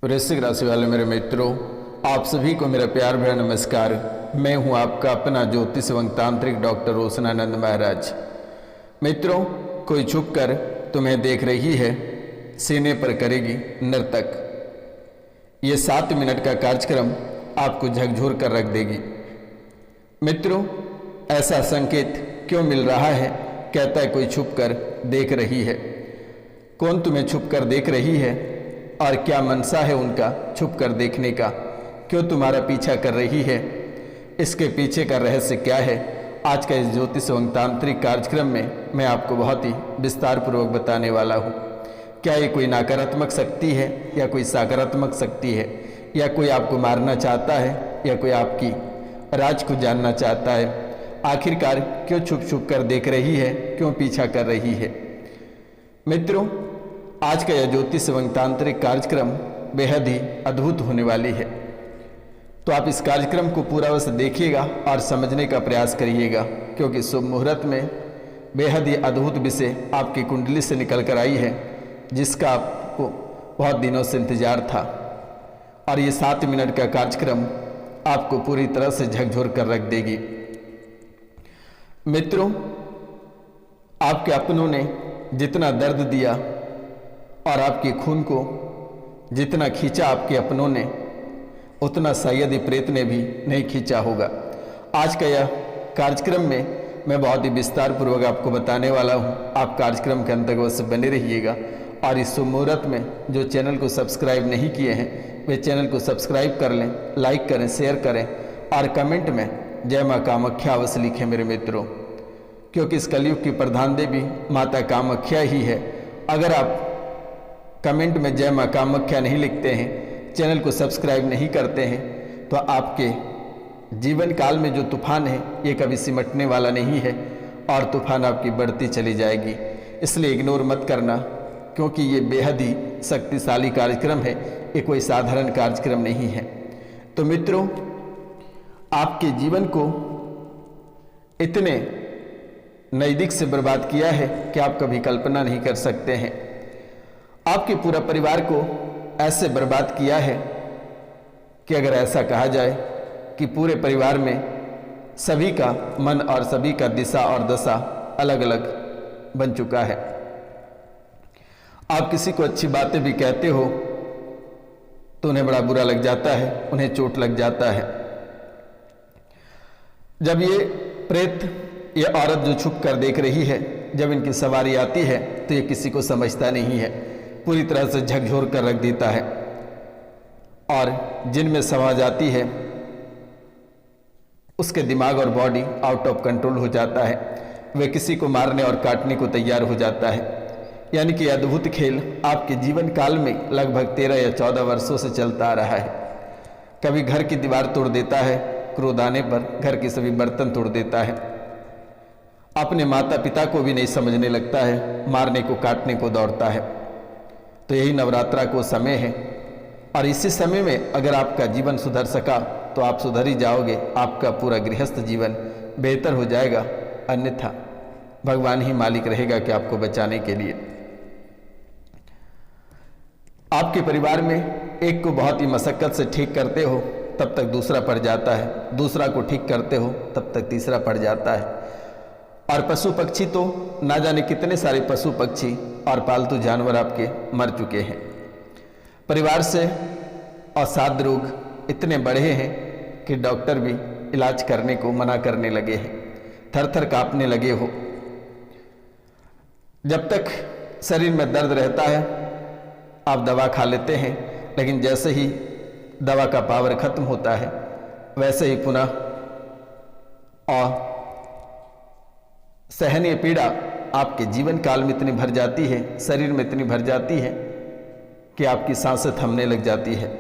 वृश्चिक राशि वाले मेरे मित्रों, आप सभी को मेरा प्यार भरा नमस्कार। मैं हूं आपका अपना ज्योतिष एवं तांत्रिक डॉक्टर रोशनानंद महाराज। मित्रों, कोई छुप कर तुम्हें देख रही है, सीने पर करेगी नर्तक। ये 7 मिनट का कार्यक्रम आपको झकझोर कर रख देगी। मित्रों, ऐसा संकेत क्यों मिल रहा है? कहता है कोई छुप कर देख रही है। कौन तुम्हें छुप कर देख रही है और क्या मनसा है उनका छुप कर देखने का? क्यों तुम्हारा पीछा कर रही है? इसके पीछे का रहस्य क्या है? आज का इस ज्योतिष एवं तांत्रिक कार्यक्रम में मैं आपको बहुत ही विस्तार पूर्वक बताने वाला हूँ। क्या ये कोई नकारात्मक शक्ति है या कोई सकारात्मक शक्ति है, या कोई आपको मारना चाहता है या कोई आपकी राज को जानना चाहता है? आखिरकार क्यों छुप छुप कर देख रही है, क्यों पीछा कर रही है? मित्रों, आज का यह ज्योतिष एवं तांत्रिक कार्यक्रम बेहद ही अद्भुत होने वाली है, तो आप इस कार्यक्रम को पूरा वश देखिएगा और समझने का प्रयास करिएगा, क्योंकि शुभ मुहूर्त में बेहद ही अद्भुत विषय आपकी कुंडली से निकल कर आई है, जिसका आपको बहुत दिनों से इंतजार था। और ये 7 मिनट का कार्यक्रम आपको पूरी तरह से झकझोर कर रख देगी। मित्रों, आपके अपनों ने जितना दर्द दिया और आपके खून को जितना खींचा आपके अपनों ने, उतना शायद ही प्रेत ने भी नहीं खींचा होगा। आज का यह कार्यक्रम में मैं बहुत ही विस्तार पूर्वक आपको बताने वाला हूं। आप कार्यक्रम के अंतर्गत से बने रहिएगा और इस शुभ मुहूर्त में जो चैनल को सब्सक्राइब नहीं किए हैं वे चैनल को सब्सक्राइब कर लें, लाइक करें, शेयर करें और कमेंट में जय माँ कामाख्या अवश्य लिखें मेरे मित्रों, क्योंकि इस कलयुग की प्रधान देवी माता कामाख्या ही है। अगर आप कमेंट में जय माँ कामाख्या नहीं लिखते हैं, चैनल को सब्सक्राइब नहीं करते हैं, तो आपके जीवन काल में जो तूफान है ये कभी सिमटने वाला नहीं है और तूफान आपकी बढ़ती चली जाएगी। इसलिए इग्नोर मत करना, क्योंकि ये बेहद ही शक्तिशाली कार्यक्रम है, ये कोई साधारण कार्यक्रम नहीं है। तो मित्रों, आपके जीवन को इतने नज़दीक से बर्बाद किया है कि आप कभी कल्पना नहीं कर सकते हैं। आपके पूरा परिवार को ऐसे बर्बाद किया है कि अगर ऐसा कहा जाए कि पूरे परिवार में सभी का मन और सभी का दिशा और दशा अलग अलग बन चुका है। आप किसी को अच्छी बातें भी कहते हो तो उन्हें बड़ा बुरा लग जाता है, उन्हें चोट लग जाता है। जब ये प्रेत, ये औरत जो छुप कर देख रही है, जब इनकी सवारी आती है तो ये किसी को समझता नहीं है, पूरी तरह से झकझोर कर रख देता है और जिनमें समा जाती है उसके दिमाग और बॉडी आउट ऑफ कंट्रोल हो जाता है। वे किसी को मारने और काटने को तैयार हो जाता है। यानी कि अद्भुत खेल आपके जीवन काल में लगभग 13 या 14 वर्षों से चलता आ रहा है। कभी घर की दीवार तोड़ देता है, क्रोध आने पर घर के सभी बर्तन तोड़ देता है, अपने माता पिता को भी नहीं समझने लगता है, मारने को काटने को दौड़ता है। तो यही नवरात्रा को समय है और इसी समय में अगर आपका जीवन सुधर सका तो आप सुधर ही जाओगे, आपका पूरा गृहस्थ जीवन बेहतर हो जाएगा। अन्यथा भगवान ही मालिक रहेगा कि आपको बचाने के लिए। आपके परिवार में एक को बहुत ही मशक्कत से ठीक करते हो तब तक दूसरा पड़ जाता है, दूसरा को ठीक करते हो तब तक तीसरा पड़ जाता है। और पशु पक्षी तो ना जाने कितने सारे पशु पक्षी और पालतू जानवर आपके मर चुके हैं। परिवार से असाध्य रोग इतने बढ़े हैं कि डॉक्टर भी इलाज करने को मना करने लगे हैं, थर थर कांपने लगे हो। जब तक शरीर में दर्द रहता है आप दवा खा लेते हैं, लेकिन जैसे ही दवा का पावर खत्म होता है वैसे ही पुनः और सहनीय पीड़ा आपके जीवन काल में इतनी भर जाती है, शरीर में इतनी भर जाती है कि आपकी सांसें थमने लग जाती है।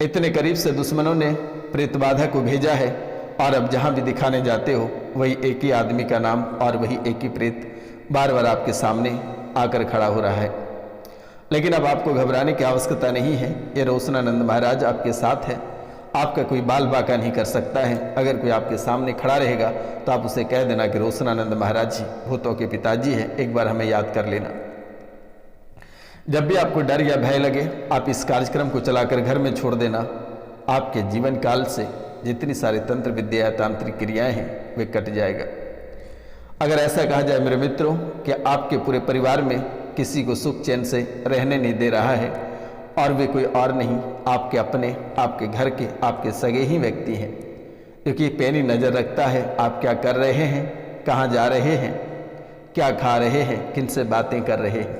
इतने करीब से दुश्मनों ने प्रेत बाधा को भेजा है और अब जहां भी दिखाने जाते हो वही एक ही आदमी का नाम और वही एक ही प्रेत बार बार आपके सामने आकर खड़ा हो रहा है। लेकिन अब आपको घबराने की आवश्यकता नहीं है, ये रोशनानंद महाराज आपके साथ है। आपका कोई बाल बाका नहीं कर सकता है। अगर कोई आपके सामने खड़ा रहेगा तो आप उसे कह देना कि रोशनानंद महाराज जी भूतों के पिताजी हैं, एक बार हमें याद कर लेना। जब भी आपको डर या भय लगे, आप इस कार्यक्रम को चलाकर घर में छोड़ देना। आपके जीवन काल से जितनी सारी तंत्र विद्या या तांत्रिक क्रियाएं हैं वे कट जाएगा। अगर ऐसा कहा जाए मेरे मित्रों कि आपके पूरे परिवार में किसी को सुख चैन से रहने नहीं दे रहा है और वे कोई और नहीं, आपके अपने, आपके घर के, आपके सगे ही व्यक्ति हैं, क्योंकि पैनी नज़र रखता है आप क्या कर रहे हैं, कहाँ जा रहे हैं, क्या खा रहे हैं, किन से बातें कर रहे हैं।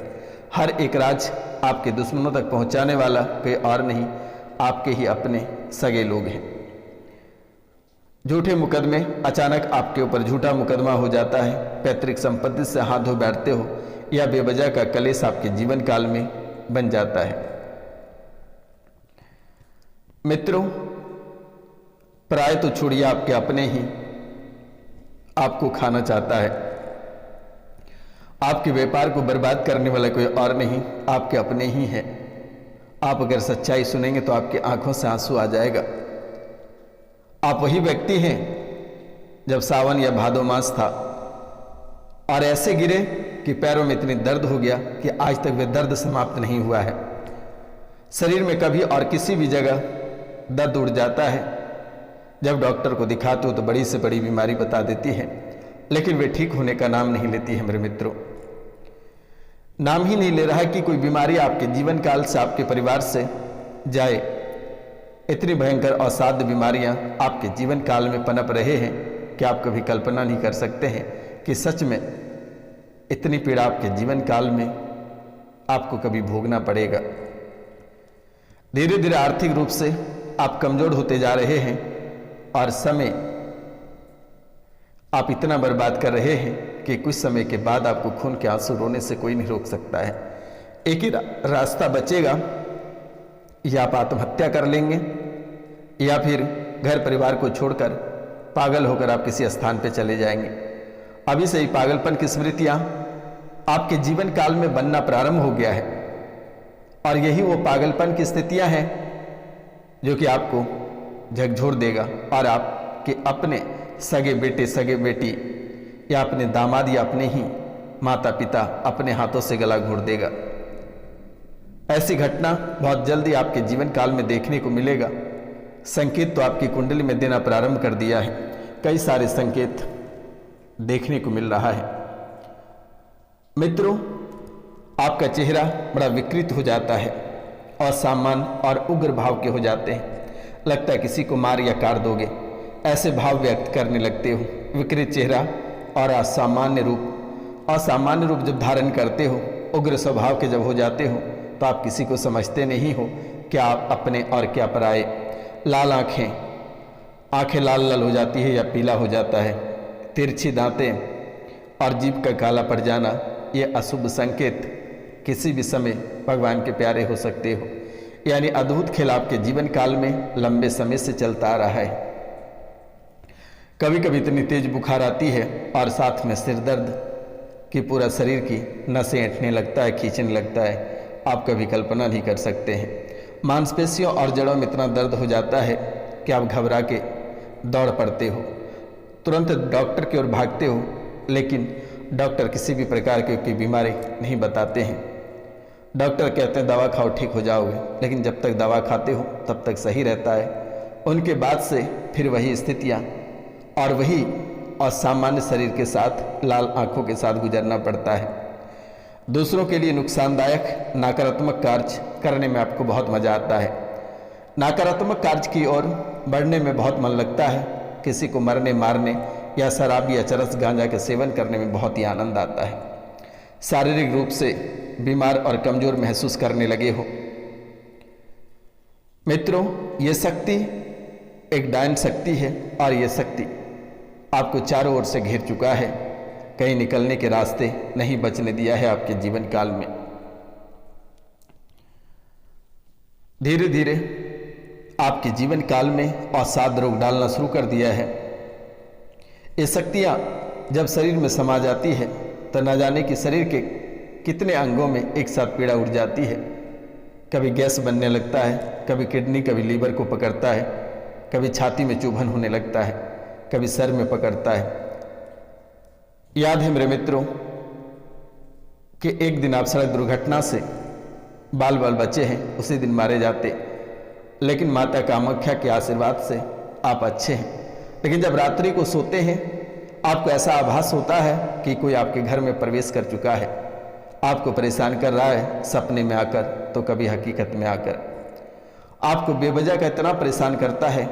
हर एक राज आपके दुश्मनों तक पहुंचाने वाला कोई और नहीं, आपके ही अपने सगे लोग हैं। झूठे मुकदमे, अचानक आपके ऊपर झूठा मुकदमा हो जाता है, पैतृक संपत्ति से हाथ धो बैठते हो या बेवजह का कलेश आपके जीवन काल में बन जाता है। मित्रों, प्राय तो छोड़िए, आपके अपने ही आपको खाना चाहता है। आपके व्यापार को बर्बाद करने वाला कोई और नहीं, आपके अपने ही है। आप अगर सच्चाई सुनेंगे तो आपकी आंखों से आंसू आ जाएगा। आप वही व्यक्ति हैं जब सावन या भादो मास था और ऐसे गिरे कि पैरों में इतनी दर्द हो गया कि आज तक वे दर्द समाप्त नहीं हुआ है। शरीर में कभी और किसी भी जगह दर्द उड़ जाता है। जब डॉक्टर को दिखाते हो तो बड़ी से बड़ी बीमारी बता देती है, लेकिन वे ठीक होने का नाम नहीं लेती है। मेरे मित्रों, नाम ही नहीं ले रहा है कि कोई बीमारी आपके जीवन काल से, आपके परिवार से जाए। इतनी भयंकर असाध्य बीमारियां आपके जीवन काल में पनप रहे हैं कि आप कभी कल्पना नहीं कर सकते हैं कि सच में इतनी पीड़ा आपके जीवन काल में आपको कभी भोगना पड़ेगा। धीरे धीरे आर्थिक रूप से आप कमजोर होते जा रहे हैं और समय आप इतना बर्बाद कर रहे हैं कि कुछ समय के बाद आपको खून के आंसू रोने से कोई नहीं रोक सकता है। एक ही रास्ता बचेगा, या आप आत्महत्या कर लेंगे या फिर घर परिवार को छोड़कर पागल होकर आप किसी स्थान पे चले जाएंगे। अभी से ही पागलपन की स्मृतियां आपके जीवन काल में बनना प्रारंभ हो गया है और यही वो पागलपन की स्थितियां हैं जो कि आपको झकझोर देगा और आपके अपने सगे बेटे, सगे बेटी या अपने दामाद या अपने ही माता पिता अपने हाथों से गला घोट देगा। ऐसी घटना बहुत जल्दी आपके जीवन काल में देखने को मिलेगा। संकेत तो आपकी कुंडली में देना प्रारंभ कर दिया है। कई सारे संकेत देखने को मिल रहा है। मित्रों, आपका चेहरा बड़ा विकृत हो जाता है, असामान्य और उग्र भाव के हो जाते हैं। लगता है किसी को मार या काट दोगे, ऐसे भाव व्यक्त करने लगते हो। विकृत चेहरा और असामान्य रूप जब धारण करते हो, उग्र स्वभाव के जब हो जाते हो, तो आप किसी को समझते नहीं हो, क्या आप अपने और क्या पराए। लाल आंखें लाल लाल हो जाती है या पीला हो जाता है। तिरछी दांतें और जीभ का काला पड़ जाना, ये अशुभ संकेत किसी भी समय भगवान के प्यारे हो सकते हो। यानी अद्भुत खेल आपके जीवन काल में लंबे समय से चलता आ रहा है। कभी कभी इतनी तेज बुखार आती है और साथ में सिर दर्द कि पूरा शरीर की नसें ऐंठने लगता है, खींचने लगता है। आप कभी कल्पना नहीं कर सकते हैं। मांसपेशियों और जड़ों में इतना दर्द हो जाता है कि आप घबरा के दौड़ पड़ते हो, तुरंत डॉक्टर की ओर भागते हो, लेकिन डॉक्टर किसी भी प्रकार की बीमारी नहीं बताते हैं। डॉक्टर कहते हैं दवा खाओ ठीक हो जाओगे, लेकिन जब तक दवा खाते हो तब तक सही रहता है। उनके बाद से फिर वही स्थितियाँ और वही असामान्य शरीर के साथ, लाल आंखों के साथ गुजरना पड़ता है। दूसरों के लिए नुकसानदायक नकारात्मक कार्य करने में आपको बहुत मजा आता है। नकारात्मक कार्य की ओर बढ़ने में बहुत मन लगता है। किसी को मरने मारने या शराब या चरस गांजा के सेवन करने में बहुत ही आनंद आता है। शारीरिक रूप से बीमार और कमजोर महसूस करने लगे हो। मित्रों, ये शक्ति एक डायन शक्ति है और ये शक्ति आपको चारों ओर से घेर चुका है। कहीं निकलने के रास्ते नहीं बचने दिया है आपके जीवन काल में। धीरे धीरे आपके जीवन काल में असाध्य रोग डालना शुरू कर दिया है। ये शक्तियां जब शरीर में समा जाती है तो न जाने कि शरीर के कितने अंगों में एक साथ पीड़ा उठ जाती है। कभी गैस बनने लगता है, कभी किडनी, कभी लीवर को पकड़ता है, कभी छाती में चुभन होने लगता है, कभी सर में पकड़ता है। याद है मेरे मित्रों कि एक दिन आप सड़क दुर्घटना से बाल बाल बच्चे हैं उसी दिन मारे जाते, लेकिन माता कामाख्या के आशीर्वाद से आप अच्छे हैं। लेकिन जब रात्रि को सोते हैं आपको ऐसा आभास होता है कि कोई आपके घर में प्रवेश कर चुका है, आपको परेशान कर रहा है, सपने में आकर तो कभी हकीकत में आकर। आपको बेवजह का इतना परेशान करता है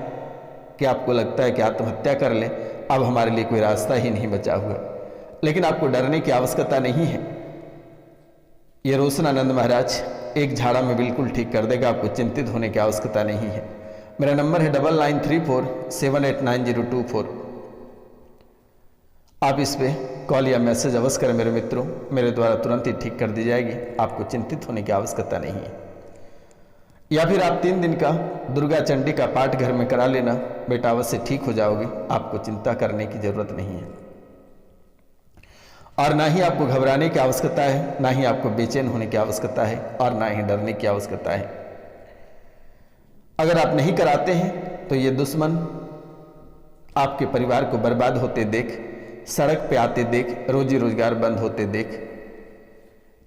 कि आपको लगता है कि आत्महत्या कर लें, अब हमारे लिए कोई रास्ता ही नहीं बचा हुआ। लेकिन आपको डरने की आवश्यकता नहीं है, ये रोशनानंद महाराज एक झाड़ा में बिल्कुल ठीक कर देगा, आपको चिंतित होने की आवश्यकता नहीं है। मेरा नंबर है 9934789024। आप इस पे कॉल या मैसेज अवश्य करें मेरे मित्रों, मेरे द्वारा तुरंत ही ठीक कर दी जाएगी, आपको चिंतित होने की आवश्यकता नहीं है। या फिर आप 3 दिन का दुर्गा चंडी का पाठ घर में करा लेना, बेटा अवश्य ठीक हो जाओगे, आपको चिंता करने की जरूरत नहीं है। और ना ही आपको घबराने की आवश्यकता है, ना ही आपको बेचैन होने की आवश्यकता है, और ना ही डरने की आवश्यकता है। अगर आप नहीं कराते हैं तो ये दुश्मन आपके परिवार को बर्बाद होते देख, सड़क पे आते देख, रोजी रोजगार बंद होते देख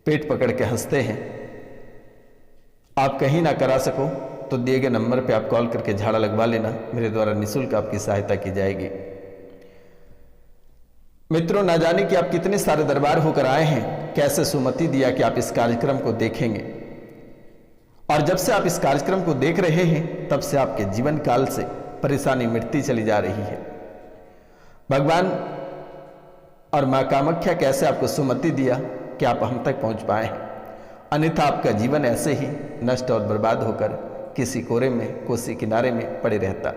पेट पकड़ के हंसते हैं। आप कहीं ना करा सको तो दिए गए नंबर पे आप कॉल करके झाड़ा लगवा लेना, मेरे द्वारा निःशुल्क आपकी सहायता की जाएगी। मित्रों, ना जाने कि आप कितने सारे दरबार होकर आए हैं, कैसे सुमति दिया कि आप इस कार्यक्रम को देखेंगे, और जब से आप इस कार्यक्रम को देख रहे हैं तब से आपके जीवन काल से परेशानी मिटती चली जा रही है। भगवान और मां कामाख्या कैसे आपको सुमति दिया कि आप हम तक पहुंच पाए हैं, अन्यथा आपका जीवन ऐसे ही नष्ट और बर्बाद होकर किसी कोरे में, कोसी किनारे में पड़े रहता।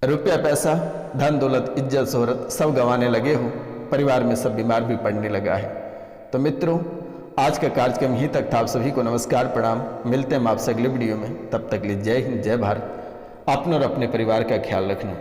रुपया पैसा, धन दौलत, इज्जत शोहरत सब गंवाने लगे हो, परिवार में सब बीमार भी पड़ने लगा है। तो मित्रों, आज का कार्यक्रम यहीं तक था। आप सभी को नमस्कार, प्रणाम। मिलते हैं हम आपसे अगले वीडियो में, तब तक लिए जय हिंद, जय भारत। अपने और अपने परिवार का ख्याल रखना।